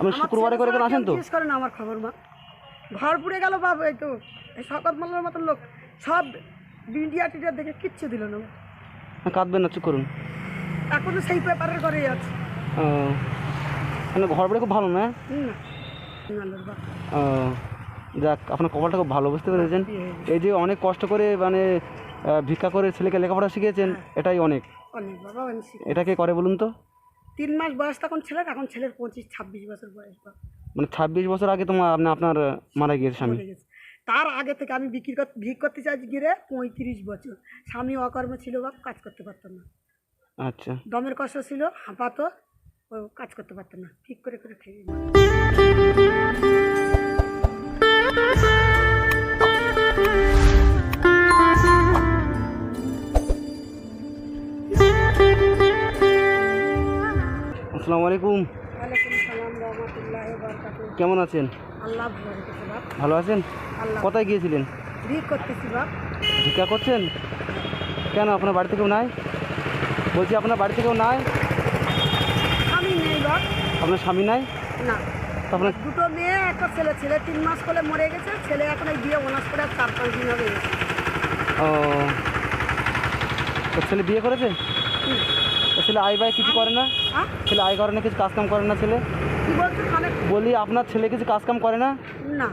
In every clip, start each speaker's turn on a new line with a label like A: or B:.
A: আপনি শুক্রবারে করে কেন আসেন তো?
B: জিজ্ঞেস করেন আমার খবর মা, ঘর পুড়ে গেল বাপ, এই তো এই শকত মোল্লার মতন লোক সব মিডিয়া টিডিয়া দেখে কিচ্ছু দিল না।
A: কাঁদবেন না, চুপ করুন।
B: এখনো সেই পেপারের ঘরেই আছে।
A: ও মানে ঘর বাড়ি খুব ভালো না?
B: না নালোর বাপ।
A: ও যাক, আপনার কপালটা খুব ভালো, বুঝতে পেরেছেন। এই যে অনেক কষ্ট করে মানে ভিক্ষা করে ছেলেকে লেখাপড়া শিখিয়েছেন, এটাই অনেক।
B: অনেক বাবা, অনেক শিখে।
A: এটা কে করে বলুন তো?
B: 3 মাস বয়স তখন ছেলের, এখন ছেলের 25-26 বছর বয়স বাপ।
A: মানে 26 বছর আগে তোমার আপনার মারা গিয়েছে স্বামী?
B: মরে গেছে। তার আগে থেকে আমি ভিক করতে চাইছি গিয়ে 35 বছর। স্বামী অকর্ম ছিল বাপ, কাজ করতে পারতো না।
A: আচ্ছা,
B: দমের কষ্ট ছিল, হাঁপাতো, ও কাজ করতে পারতো না, ঠিক করে করে খেয়ে।
A: আসসালামু আলাইকুম।
B: ওয়ালাইকুম সালাম রহমতুল্লাহ বারাকাতুহু।
A: কেমন আছেন?
B: আল্লাহ ভালো রেখেছে বাপ।
A: ভালো আছেন?
B: আল্লাহ।
A: কোথায় গিয়েছিলেন?
B: ভিক করতেছি বাপ।
A: ভিক্ষা করছেন কেন? আপনার বাড়িতে কেউ নাই? বলছি আপনার বাড়িতে কেউ নাই?
B: স্বামী নেই বাপ।
A: আপনার স্বামী নাই?
B: না,
A: তো আপনার
B: দুটো মেয়ে একটা ছেলে। ছেলে 3 মাস করে মরে গেছে, ছেলে এখন এই বিয়ে অনার্স করে 4-5 দিন হবে গেছে।
A: ও, তো ছেলে বিয়ে করেছে? তো ছেলে আয় বায় কিছু করে না?
B: হ্যাঁ
A: ছেলে আয় করে না, কিছু কাজকাম করে না ছেলে?
B: কি বলছো মানে?
A: বলি আপনার ছেলে কিছু কাজকাম করে না?
B: না।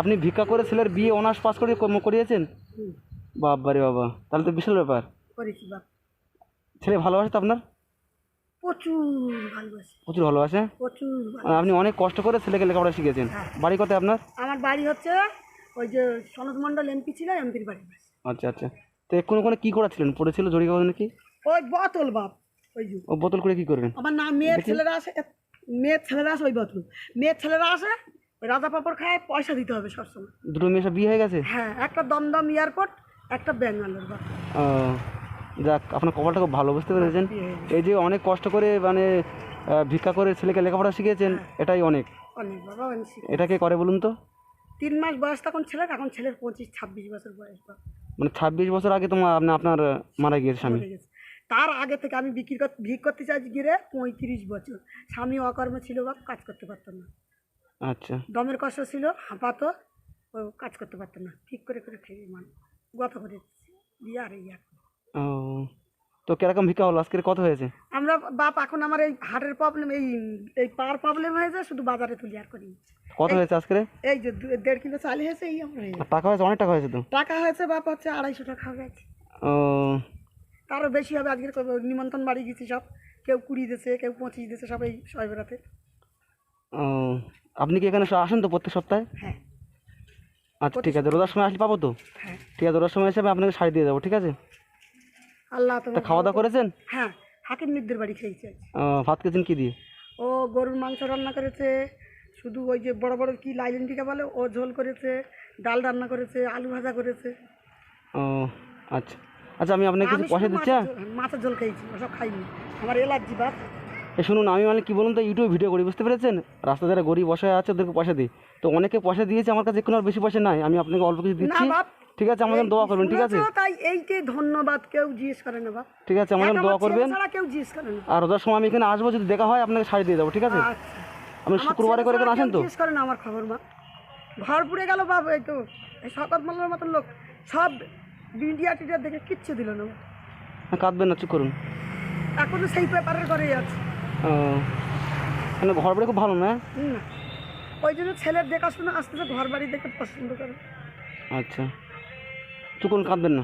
A: আপনি ভিক্ষা করে ছেলের বিয়ে অনার্স পাস করে করিয়েছেন? বাবারে বাবা, তাহলে তো বিশাল ব্যাপার।
B: করেছি বাপ।
A: ছেলে ভালোবাসে তো আপনার?
B: প্রচুর ভালোবাসি,
A: প্রচুর ভালোবাসে।
B: প্রচুর
A: মানে আপনি অনেক কষ্ট করে ছেলেকে লেখাপড়া শিখিয়েছেন।
B: হ্যাঁ।
A: বাড়ি কোথায় আপনার?
B: আমার বাড়ি হচ্ছে ওই যে সনদ মণ্ডল এমপি ছিল, এমপির বাড়ি।
A: আচ্ছা আচ্ছা, তো এক্ষুনি ওখানে কী করেছিলেন? পড়েছিল জড়ি কাগজ নাকি?
B: ওই বোতল বাপ, ওই যে
A: ও বোতল করে কী করবেন?
B: আমার নাম মেয়ের ছেলেরা আসে, ওই বোতল মেয়ের ছেলেরা আসে, ওই রাজা পাপড় খায়, পয়সা দিতে হবে সবসময়।
A: দুটো মেয়ে সব বিয়ে হয়ে গেছে?
B: হ্যাঁ, একটা দমদম এয়ারপোর্ট, একটা ব্যাঙ্গালোর বাপ।
A: ও যাক, আপনার কপালটা খুব ভালো, বুঝতে পেরেছেন। এই যে অনেক কষ্ট করে মানে ভিক্ষা করে ছেলেকে লেখাপড়া শিখিয়েছেন, এটাই অনেক।
B: অনেক বাবা, অনেক শিখে।
A: এটা কে করে বলুন তো?
B: 3 মাস বয়স তখন ছেলের, এখন ছেলের 25-26 বছর বয়স বাপ।
A: মানে 26 বছর আগে তোমার আপনার মারা গিয়েছে স্বামী?
B: মরে গেছে। তার আগে থেকে আমি ভিক করতে চাইছি গিয়ে 35 বছর। স্বামী অকর্ম ছিল বাপ, কাজ করতে পারতো না।
A: আচ্ছা,
B: দমের কষ্ট ছিল, হাঁপাতো, ও কাজ করতে পারতো না, ঠিক করে করে খেয়ে মানে গত করে দিয়ে আর এই এখন।
A: ও তো কিরকম ভিক্ষা হলো আজকের? কত হয়েছে?
B: আমরা বাপ এখন আমার এই হার্টের প্রবলেম, এই পার প্রবলেম হয়েছে, শুধু বাজারে তুলি আর করি।
A: কত হয়েছে আজকের?
B: এই যে 1.5 কিলো চাল হয়েছে, এই আমার হয়ে গেছে।
A: টাকা হয়েছে? অনেক টাকা হয়েছে তো।
B: টাকা হয়েছে বাপ হচ্ছে 250 টাকা হয়েছে।
A: ও
B: তারও বেশি হবে। আজকের নিমন্ত্রণ বাড়ি গেছি সব, কেউ 20 দিয়েছে, কেউ 25 দিয়েছে, সব এই শবে রাতে।
A: ও, আপনি কি এখানে আসেন তো প্রত্যেক সপ্তাহে?
B: হ্যাঁ
A: আচ্ছা ঠিক আছে, রোজার সময় আসলে পাবো তো?
B: হ্যাঁ।
A: ঠিক আছে, রোজার সময় এসে আমি আপনাকে শাড়ি দিয়ে দেবো, ঠিক আছে?
B: আল্লাহ
A: তা
B: তোমার
A: খাওয়া দাওয়া করেছেন?
B: হ্যাঁ, হাকিম মিদ্দের বাড়ি খেয়েছি আজ।
A: ভাত খেয়েছেন কী দিয়ে?
B: ও গরুর মাংস রান্না করেছে, শুধু ওই যে বড় বড় কি লাইলেন্টিকা বলে, ও ঝোল করেছে, ডাল রান্না করেছে, আলু ভাজা করেছে।
A: ও আচ্ছা আচ্ছা, আমি আপনাকে কিছু
B: আমি
A: পয়সা
B: শুধু
A: দিচ্ছি।
B: মাছের ঝোল খেয়েছি, ওসব খাইনি, আমার এলার্জি বাপ।
A: শুনুন, আমি মানে কী বলুন তো, ইউটিউবে ভিডিও করি, বুঝতে পেরেছেন? রাস্তা যারা গরিব বসে আছে ওদেরকে পয়সা দিই। তো অনেকে পয়সা দিয়েছে, আমার কাছে এখন আর বেশি পয়সা নাই, আমি আপনাকে অল্প কিছু
B: না
A: দিচ্ছি,
B: বাপ,
A: ঠিক আছে? আমাদের দোয়া করবেন, ঠিক আছে?
B: শুনেছো তাই এইকে ধন্যবাদ, কেউ জিজ্ঞেস করে না বাপ।
A: ঠিক আছে, আমাদের দোয়া করবেন।
B: ছাড়া কেউ জিজ্ঞেস করে না।
A: আর রোজার সময় আমি এখানে আসবো, যদি দেখা হয় আপনাকে শাড়ি দিয়ে দেবো, ঠিক আছে?
B: আচ্ছা,
A: আপনি শুক্রবারে করে কেন আসেন তো?
B: জিজ্ঞেস করে না আমার খবর বাপ। ঘর পুড়ে গেল বাপ, এই তো এই শকত মোল্লার মতন লোক সব মিডিয়া টিডিয়া দেখে কিচ্ছু দিল না।
A: কাঁদবেন না, চুপ করুন।
B: এখনো সেই পেপারের ঘরেই আছে।
A: ও মানে ঘর বাড়ি খুব ভালো না?
B: না, ওই জন্য ছেলের দেখাশোনা আস্তে আস্তে ঘর বাড়ি দেখে পছন্দ করে।
A: আচ্ছা, চুপ করুন, কাঁদবেন না,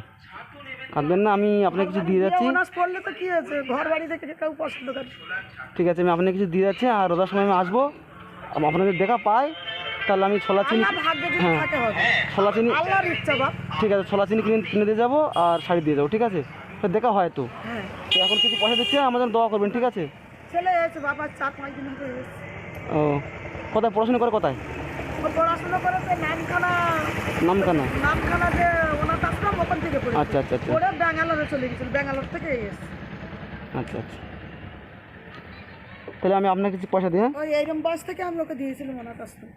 A: কাঁদবেন না, আমি আপনাকে কিছু দিয়ে যাচ্ছি।
B: অনার্স পড়লে তো কি হয়েছে, ঘর বাড়ি দেখে কেউ পছন্দ করে।
A: ঠিক আছে, আমি আপনাকে কিছু দিয়ে যাচ্ছি, আর রোজার সময় আমি আসবো, আপনাদের দেখা পাই, তাহলে আমি ছোলা চিনি,
B: আল্লাহ ভাগ্যে যদি
A: হ্যাঁ
B: থাকে হবে,
A: ছোলা চিনি,
B: আল্লাহর ইচ্ছা বাপ।
A: ঠিক আছে, ছোলা চিনি কিনে দিয়ে যাবো আর শাড়ি দিয়ে যাবো, ঠিক আছে? তো দেখা হয় তো।
B: হ্যাঁ,
A: তো এখন কিছু পয়সা দিচ্ছে, আমার জন্য দোয়া করবেন, ঠিক আছে?
B: ছেলে এসেছে বাবা, 4-5 দিন হয়ে গেছে।
A: ও কোথায় পড়াশোনা করে? কোথায়
B: ও পড়াশোনা করেছে নামখানা যে ওনার আশ্রম, ওখান থেকে পড়েছে।
A: আচ্ছা আচ্ছা আচ্ছা
B: ওরা ব্যাঙ্গালোরে চলে গেছিল, ব্যাঙ্গালোর থেকে এসেছে।
A: আচ্ছা আচ্ছা, তাহলে আমি আপনাকে কিছু পয়সা দিই, হ্যাঁ?
B: ওই এইরকম বয়স থেকে আমি ওকে দিয়েছিলাম ওনার আশ্রম।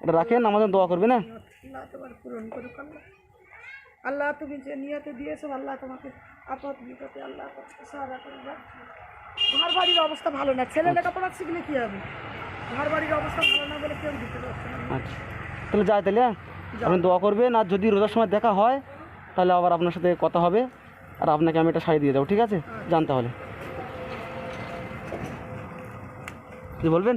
A: এটা রাখেন, আমার জন্য দোয়া করবেন, হ্যাঁ?
B: আল্লাহ তোমার পূরণ করুক। আল্লাহ, আল্লাহ তুমি যে নিয়তে দিয়েছো, আল্লাহ তোমাকে আপদ বিপদে আল্লাহ সাহায্য করবে। ঘর বাড়ির অবস্থা ভালো না, ছেলে লেখাপড়া শিখলে কী হবে, ঘর বাড়ির অবস্থা ভালো না বলে কেউ দিতে পারছে না।
A: আচ্ছা তাহলে যাই তাহলে, হ্যাঁ আপনি দোয়া করবেন, আর যদি রোজার সময় দেখা হয় তাহলে আবার আপনার সাথে কথা হবে, আর আপনাকে আমি একটা শাড়ি দিয়ে দেবো, ঠিক আছে? যান তাহলে, কি বলবেন?